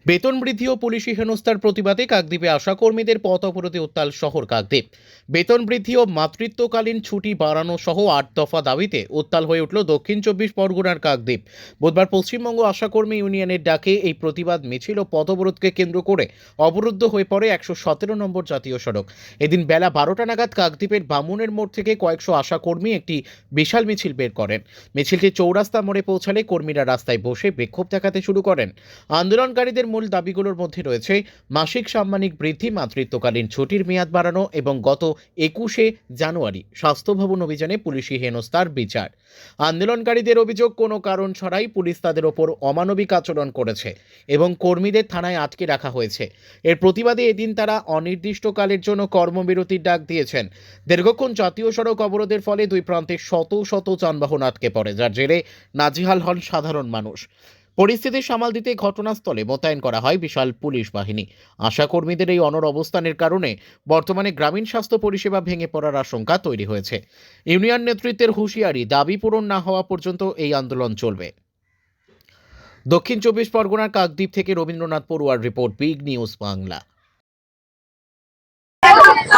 বেতন বৃদ্ধি ও পুলিশি হেনস্থার প্রতিবাদে কাকদ্বীপে আশাকর্মীদের পথ অবরোধে উত্তাল শহর কাকদ্বীপ। বেতন বৃদ্ধি ও মাতৃত্বকালীন ছুটি বাড়ানো সহ ৮ দফা দাবিতে উত্তাল হয়ে উঠল দক্ষিণ ২৪ পরগনার কাকদ্বীপ। বুধবার পশ্চিমবঙ্গ আশাকর্মী ইউনিয়নের ডাকে এই প্রতিবাদ মিছিল ও পথ অবরোধকে কেন্দ্র করে অবরুদ্ধ হয়ে পড়ে ১১৭ নম্বর জাতীয় সড়ক। এদিন বেলা ১২টা নাগাদ কাকদ্বীপের বামুনের মোড় থেকে কয়েকশো আশাকর্মী একটি বিশাল মিছিল বের করেন। মিছিলটি চৌরাস্তা মোড়ে পৌঁছালে কর্মীরা রাস্তায় বসে বিক্ষোভ দেখাতে শুরু করেন। আন্দোলনকারীদের মূল দাবিগুলোর মধ্যে রয়েছে মাসিক সাম্মানিক বৃদ্ধি, মাতৃত্বকালীন ছুটির মেয়াদ বাড়ানো এবং গত ২১শে জানুয়ারি স্বাস্থ্য ভবন অভিযানে পুলিশি হেনস্থার বিচার। আন্দোলনকারীদের অভিযোগ, কোনো কারণ ছাড়াই পুলিশ তাদের ওপর অমানবিক আচরণ করেছে এবং কর্মীদের থানায় আটকে রাখা হয়েছে। এর প্রতিবাদে এদিন তারা অনির্দিষ্টকালের জন্য কর্মবিরতির ডাক দিয়েছেন। দীর্ঘক্ষণ জাতীয় সড়ক অবরোধের ফলে দুই প্রান্তে শত শত যানবাহন আটকে পড়ে, যার জেরে নাজেহাল হন সাধারণ মানুষ। পরিস্থিতি সামাল দিতে ঘটনাস্থলে মোতায়েন করা হয় বিশাল পুলিশ বাহিনী। আশাকর্মীদের এই অনড় অবস্থানের কারণে বর্তমানে গ্রামীণ স্বাস্থ্য পরিষেবা ভেঙে পড়ার আশঙ্কা তৈরি হয়েছে। ইউনিয়ন নেতৃত্বের হুঁশিয়ারি, দাবি পূরণ না হওয়া পর্যন্ত এই আন্দোলন চলবে। দক্ষিণ ২৪ পরগনার কাকদ্বীপ থেকে রবীন্দ্রনাথ পড়ুয়ার রিপোর্ট, বিগ নিউজ বাংলা।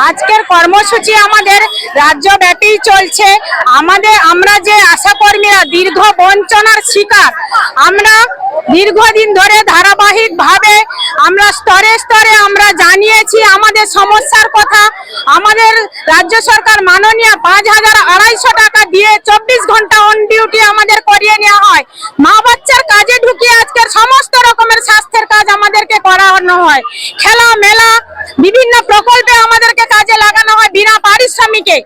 আজকের কর্মসূচি আমাদের রাজ্যব্যাপী চলছে। আমরা যে আশাকর্মীরা দীর্ঘ বঞ্চনার শিকার, আমরা দীর্ঘদিন ধরে ধারাবাহিকভাবে আমরা স্তরে স্তরে আমরা জানিয়েছি আমাদের সমস্যার কথা। আমাদের রাজ্য সরকার মাননীয় ৫,২৫০ টাকা দিয়ে ২৪ ঘন্টা অন ডিউটি আমাদের করিয়ে নেওয়া হয়। মা বাচ্চার কাজে ঢুকিয়ে আজকের সমস্ত রকমের স্বাস্থ্যের কাজ আমাদেরকে করানো হয়। খেলা মেলা বিভিন্ন প্রকল্পে আমাদেরকে কাজে লাগানো হয় বিনা পারিশ্রমিকে।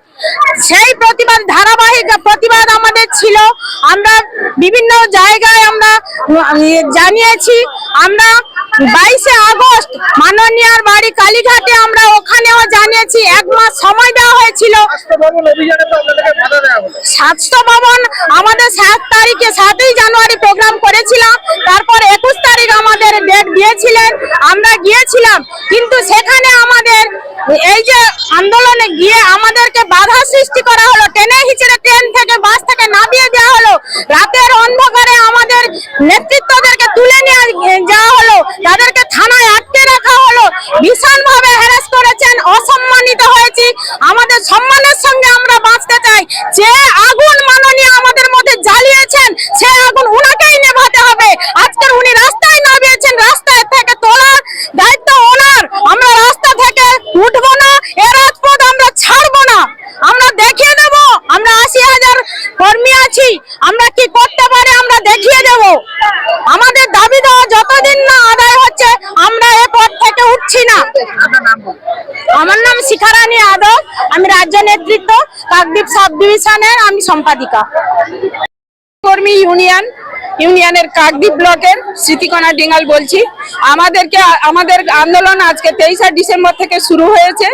সেই প্রতিবাদ, ধারাবাহিক প্রতিবাদ আমাদের ছিল। আমরা বিভিন্ন জায়গায় আমরা জানিয়েছি। আমরা ২২শে আগস্ট মাননীয়ার বাড়ি কালীঘাটে আমরা ওখানেও জানিয়েছি। ১ মাস সময় দেওয়া হয়েছিল। স্বাস্থ্য ভবন আমাদের ৭ই জানুয়ারি প্রোগ্রাম করেছিলাম। তারপর ২১ তারিখ আমাদের ডেট দিয়েছিলেন, আমরা গিয়েছিলাম। কিন্তু সেখানে আমাদের এই যে আন্দোলনে গিয়ে আমাদেরকে বাধা সৃষ্টি করা হলো। টেনে হিচড়ে ট্রেন থেকে বাস থেকে নামিয়ে দেওয়া হলো। রাতের অন্ধকারে আমাদের নেতৃত্বদেরকে তুলে নিয়ে যাওয়া হলো, তাদেরকে থানায় আটকে রাখা হলো। ভীষণভাবে হ্যারাস করেছেন, অসম্মানিত হয়েছি। আমাদের সম্মানের সঙ্গে আমরা বাঁচতে চাই। যে আগুন মাননীয় আমাদের মধ্যে জ্বালিয়েছেন, সে আগুন উনাকেই নেভাতে হবে। আজকের উনি রাস্তায় নামিয়েছেন, রাস্তায় থেকে তোলার দায়িত্ব ওনার। আমরা রাস্তা থেকে উঠবো না, এ রাজপথ আমরা ছাড়বো না। আমরা দেখিয়ে দেব, আমরা ৮০,০০০ কর্মী আছি, আমরা কি করতে পারি আমরা দেখিয়ে দেব। আমাদের দাবি দেওয়া যতদিন না আদায় হচ্ছে আমরা এ পথ থেকে উঠছি না। আমার নাম শিখারানী আদব, আমি রাজ্য নেতৃত্ব কাকদ্বীপ সাব ডিভিশনের আমি সম্পাদিকা। কর্মী ইউনিয়নের কাকদ্বীপ ব্লকের স্মৃতিকণা ডিঙ্গাল বলছি। আমাদের আন্দোলন আজকে ২৩শে ডিসেম্বর থেকে শুরু হয়েছে,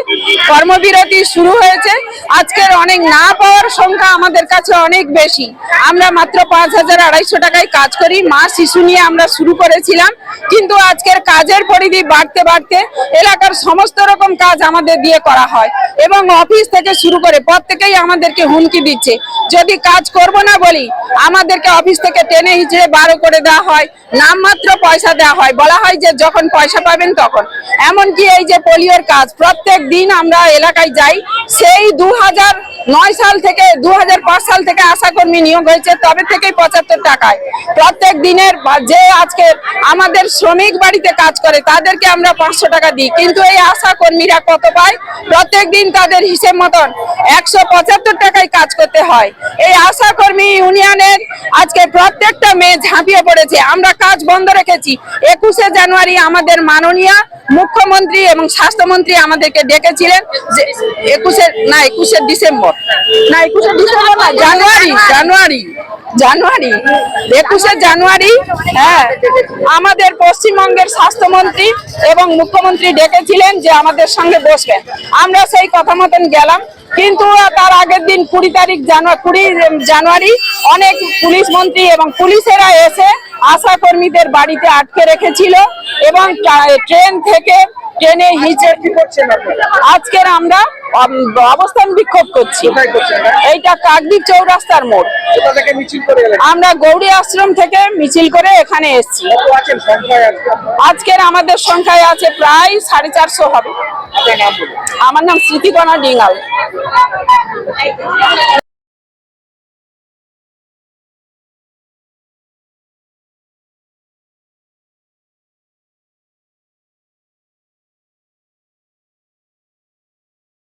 কর্মবিরতি শুরু হয়েছে। আজকের অনেক না পাওয়ার সংখ্যা আমাদের কাছে অনেক বেশি। আমরা মাত্র ৫,২৫০ টাকায় কাজ করি। মা শিশু নিয়ে আমরা শুরু করেছিলাম, কিন্তু আজকের কাজের পরিধি বাড়তে বাড়তে এলাকার সমস্ত রকম কাজ আমাদের দিয়ে করা হয় এবং অফিস থেকে শুরু করে প্রত্যেকেই আমাদেরকে হুমকি দিচ্ছে। যদি কাজ করব না বলি আমাদেরকে অফিস থেকে টেনে হিচড়ে বার করে দেওয়া হয়, নামমাত্র পয়সা দেওয়া হয়, বলা হয় যে যখন পয়সা পাবেন তখন। এমনকি এই যে পোলিওর কাজ প্রত্যেক দিন আমরা এলাকায় যাই। সেই ২০০৯ সাল থেকে ২০০৫ সাল থেকে আশাকর্মী নিয়োগ হয়েছে, তবে থেকেই ৭৫ টাকায় প্রত্যেক দিনের। যে আজকে আমাদের শ্রমিক বাড়িতে কাজ করে তাদেরকে আমরা ৫০০ টাকা দিই, কিন্তু এই আশাকর্মীরা কত পায়? প্রত্যেক দিন তাদের হিসেব মতন ১৭৫ টাকায় কাজ করতে হয়। এই আশাকর্মী ইউনিয়নের আজকে প্রত্যেকটা মেয়ে ঝাঁপিয়ে পড়েছে। আমরা কাজ বন্ধ রেখেছি। ২১শে জানুয়ারি আমাদের মাননীয় মুখ্যমন্ত্রী এবং স্বাস্থ্যমন্ত্রী আমাদেরকে ডেকেছিলেন যে ২১শে ডিসেম্বর না ২১শে জানুয়ারি হ্যাঁ, আমাদের পশ্চিমবঙ্গের স্বাস্থ্যমন্ত্রী এবং মুখ্যমন্ত্রী ডেকেছিলেন যে আমাদের সঙ্গে বসবেন। আমরা সেই কথা মতন গেলাম, কিন্তু তার আগের দিন ২০ জানুয়ারি অনেক পুলিশ মন্ত্রী এবং পুলিশেরা এসে আশাকর্মীদের বাড়িতে আটকে রেখেছিল এবং ট্রেন থেকে ট্রেনে হিচে কি করছেন আপনারা? আজকের আমরা অবস্থান বিক্ষোভ করছি। কোথায় করছেন? এইটা কাকদ্বীপ চৌরাস্তার মোড়। কোথা থেকে মিছিল করে এলেন? আমরা গৌরী আশ্রম থেকে মিছিল করে এখানে এসেছি। কত আছেন সংখ্যায় আজকে? আজকের আমাদের সংখ্যায় আছে প্রায় 450 হবে। আপনার নাম বলুন। আমার নাম স্মৃতিকণা ডিঙ্গাল।